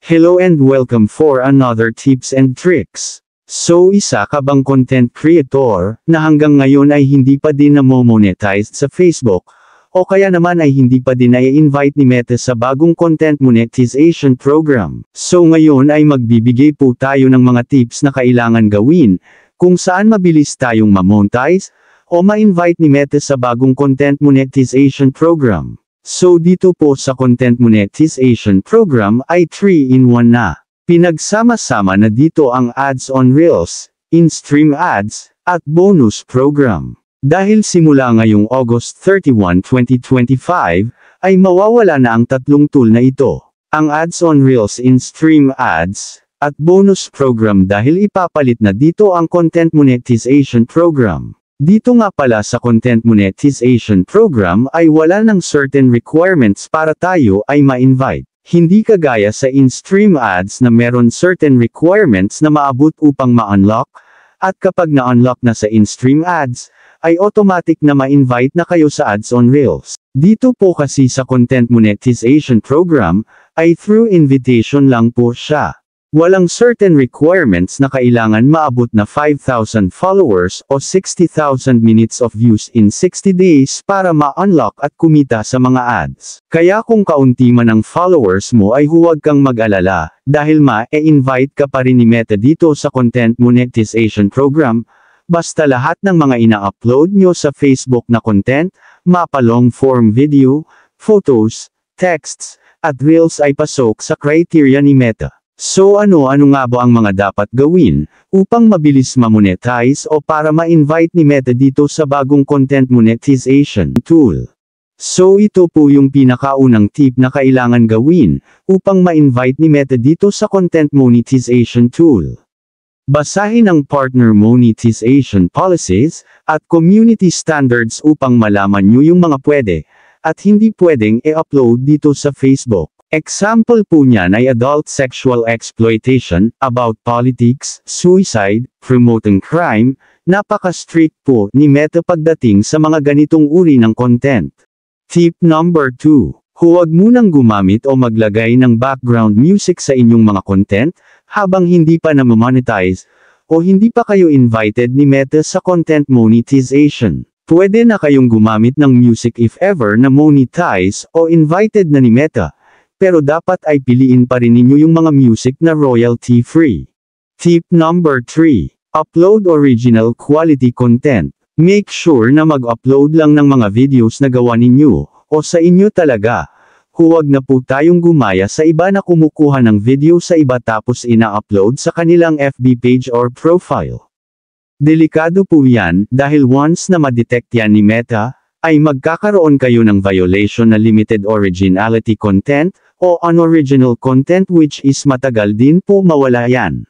Hello and welcome for another tips and tricks. So isa ka bang content creator, na hanggang ngayon ay hindi pa din namo-monetize sa Facebook, o kaya naman ay hindi pa din na-invite ni Meta sa bagong content monetization program? So ngayon ay magbibigay po tayo ng mga tips na kailangan gawin, kung saan mabilis tayong ma-monetize, o ma-invite ni Meta sa bagong content monetization program. So dito po sa content monetization program ay 3-in-1 na. Pinagsama-sama na dito ang ads on Reels, in-stream ads, at bonus program. Dahil simula ngayong August 31, 2025, ay mawawala na ang tatlong tool na ito. Ang ads on Reels, in-stream ads, at bonus program dahil ipapalit na dito ang content monetization program. Dito nga pala sa content monetization program ay wala ng certain requirements para tayo ay ma-invite. Hindi kagaya sa in-stream ads na meron certain requirements na maabot upang ma-unlock, at kapag na-unlock na sa in-stream ads, ay automatic na ma-invite na kayo sa ads on Reels. Dito po kasi sa content monetization program, ay through invitation lang po siya. Walang certain requirements na kailangan maabot na 5,000 followers o 60,000 minutes of views in 60 days para ma-unlock at kumita sa mga ads. Kaya kung kaunti man ang followers mo ay huwag kang mag-alala, dahil ma-invite ka pa rin ni Meta dito sa content monetization program, basta lahat ng mga ina-upload nyo sa Facebook na content, mapa long form video, photos, texts, at reels ay pasok sa criteria ni Meta. So ano nga ba ang mga dapat gawin, upang mabilis ma-monetize o para ma-invite ni Meta dito sa bagong content monetization tool? So ito po yung pinakaunang tip na kailangan gawin, upang ma-invite ni Meta dito sa content monetization tool. Basahin ang partner monetization policies, at community standards upang malaman nyo yung mga pwede, at hindi pwedeng i-upload dito sa Facebook. Example po niyan ay adult sexual exploitation, about politics, suicide, promoting crime. Napaka-strict po ni Meta pagdating sa mga ganitong uri ng content. Tip number 2. Huwag munang gumamit o maglagay ng background music sa inyong mga content, habang hindi pa na-monetize, o hindi pa kayo invited ni Meta sa content monetization. Pwede na kayong gumamit ng music if ever na monetize o invited na ni Meta. Pero dapat ay piliin pa rin ninyo yung mga music na royalty-free. Tip number 3. Upload original quality content. Make sure na mag-upload lang ng mga videos na gawa ninyo, o sa inyo talaga. Huwag na po tayong gumaya sa iba na kumukuha ng video sa iba tapos ina-upload sa kanilang FB page or profile. Delikado po yan, dahil once na ma-detect yan ni Meta, ay magkakaroon kayo ng violation na limited originality content, o unoriginal content which is matagal din po mawala yan.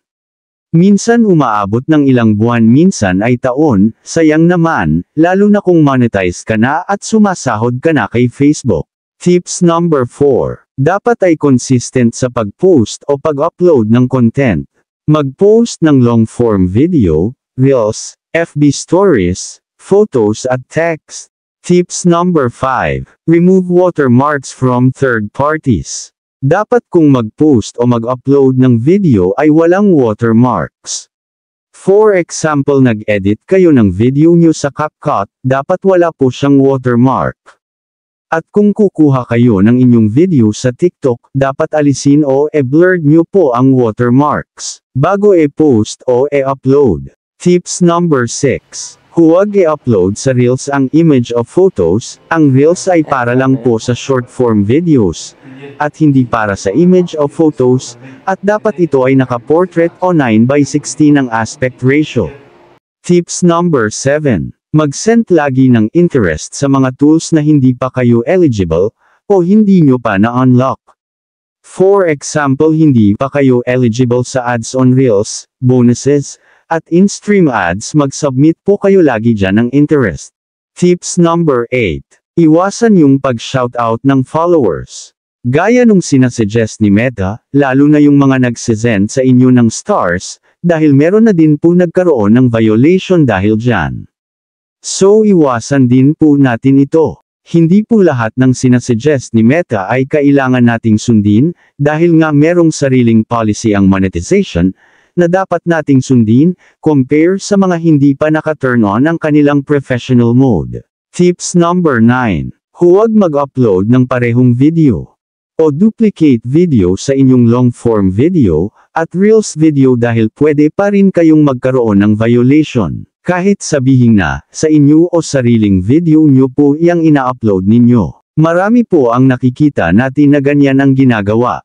Minsan umaabot ng ilang buwan, minsan ay taon, sayang naman, lalo na kung monetize ka na at sumasahod ka na kay Facebook. Tips number 4. Dapat ay consistent sa pag-post o pag-upload ng content. Mag-post ng long-form video, reels, FB stories, photos at text. Tips number 5. Remove watermarks from third parties. Dapat kung mag-post o mag-upload ng video ay walang watermarks. For example, nag-edit kayo ng video nyo sa CapCut, dapat wala po siyang watermark. At kung kukuha kayo ng inyong video sa TikTok, dapat alisin o e-blurred nyo po ang watermarks, bago e-post o e-upload. Tips number 6. Huwag i-upload sa Reels ang image o photos, ang Reels ay para lang po sa short-form videos, at hindi para sa image o photos, at dapat ito ay naka-portrait o 9:16 ang aspect ratio. Tips number 7. Mag-set lagi ng interest sa mga tools na hindi pa kayo eligible, o hindi nyo pa na-unlock. For example, hindi pa kayo eligible sa ads on Reels, bonuses, at in-stream ads, mag-submit po kayo lagi dyan ng interest. Tips number 8. Iwasan yung pag-shoutout ng followers. Gaya nung sinasuggest ni Meta, lalo na yung mga nagsisend sa inyo ng stars, dahil meron na din po nagkaroon ng violation dahil dyan. So iwasan din po natin ito. Hindi po lahat ng sinasuggest ni Meta ay kailangan nating sundin, dahil nga merong sariling policy ang monetization, na dapat nating sundin, compare sa mga hindi pa naka-turn on ang kanilang professional mode. Tips number 9. Huwag mag-upload ng parehong video o duplicate video sa inyong long-form video at Reels video dahil pwede pa rin kayong magkaroon ng violation. Kahit sabihin na, sa inyo o sariling video nyo po iyang ina-upload ninyo. Marami po ang nakikita natin na ganyan ang ginagawa.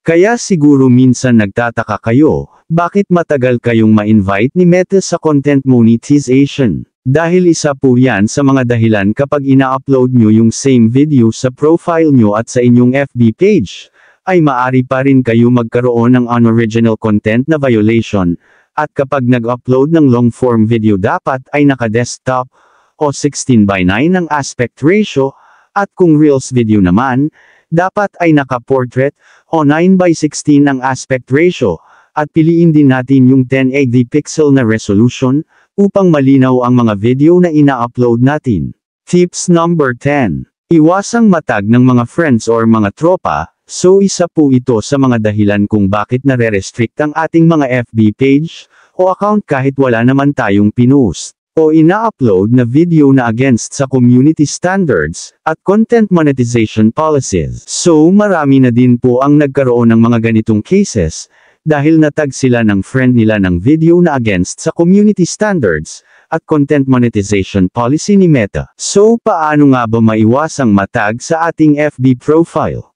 Kaya siguro minsan nagtataka kayo, bakit matagal kayong ma-invite ni Meta sa content monetization? Dahil isa po yan sa mga dahilan kapag ina-upload nyo yung same video sa profile nyo at sa inyong FB page, ay maari pa rin kayo magkaroon ng unoriginal content na violation. At kapag nag-upload ng long-form video dapat ay naka-desktop, o 16:9 ang aspect ratio, at kung Reels video naman, dapat ay naka-portrait, o 9:16 ang aspect ratio, at piliin din natin yung 1080 pixel na resolution, upang malinaw ang mga video na ina-upload natin. Tips number 10. Iwasang matag ng mga friends or mga tropa. So isa po ito sa mga dahilan kung bakit nare-restrict ang ating mga FB page, o account kahit wala naman tayong pinost, o ina-upload na video na against sa community standards, at content monetization policies. So marami na din po ang nagkaroon ng mga ganitong cases, dahil natag sila ng friend nila ng video na against sa community standards, at content monetization policy ni Meta. So paano nga ba maiwasang matag sa ating FB profile?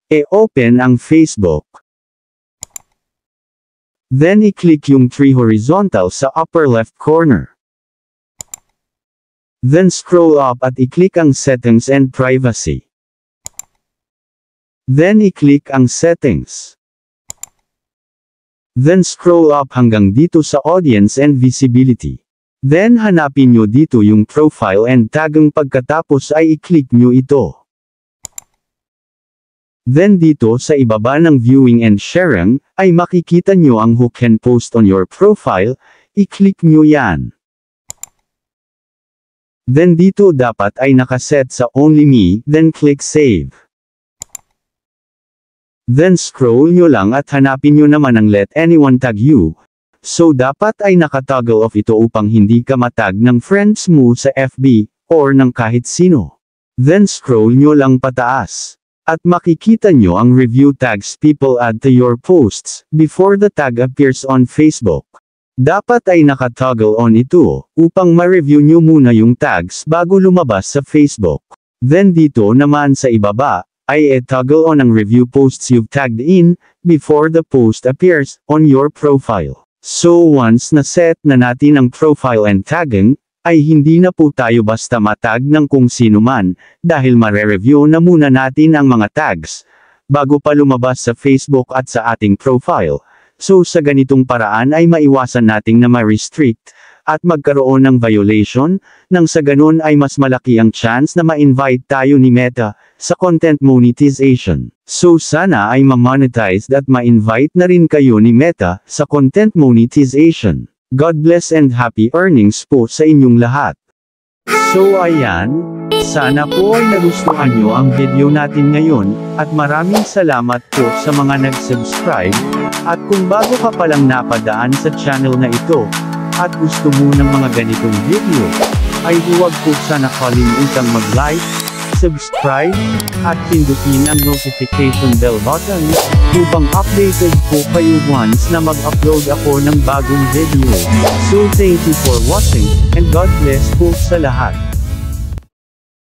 E-open ang Facebook. Then i-click yung three horizontal sa upper left corner. Then scroll up at i-click ang Settings and Privacy. Then i-click ang Settings. Then scroll up hanggang dito sa Audience and Visibility. Then hanapin nyo dito yung Profile and Tagging pagkatapos ay i-click nyo ito. Then dito sa ibaba ng Viewing and Sharing, ay makikita nyo ang Who Can Post on Your Profile, i-click nyo yan. Then dito dapat ay nakaset sa Only Me, then click Save. Then scroll nyo lang at hanapin nyo naman ang Let Anyone Tag You. So dapat ay nakatoggle off ito upang hindi ka matag ng friends mo sa FB, or ng kahit sino. Then scroll nyo lang pataas. At makikita nyo ang review tags people add to your posts, before the tag appears on Facebook. Dapat ay nakatoggle on ito, upang ma-review nyo muna yung tags bago lumabas sa Facebook. Then dito naman sa ibaba, ay i-toggle on ang review posts you've tagged in, before the post appears on your profile. So once na set na natin ang profile and tagging, ay hindi na po tayo basta matag ng kung sino man, dahil mare-review na muna natin ang mga tags, bago pa lumabas sa Facebook at sa ating profile. So sa ganitong paraan ay maiwasan nating na ma-restrict, at magkaroon ng violation, nang sa ganun ay mas malaki ang chance na ma-invite tayo ni Meta, sa content monetization. So sana ay ma-monetize at ma-invite na rin kayo ni Meta, sa content monetization. God bless and happy earnings po sa inyong lahat. So ayan, sana po ay nagustuhan nyo ang video natin ngayon, at maraming salamat po sa mga nag-subscribe, at kung bago ka palang napadaan sa channel na ito, at gusto mo ng mga ganitong video, ay huwag po sana kalimutang mag-like, subscribe, at pindutin ang notification bell button, upang updated po kayo once na mag-upload ako ng bagong video. So thank you for watching, and God bless po sa lahat.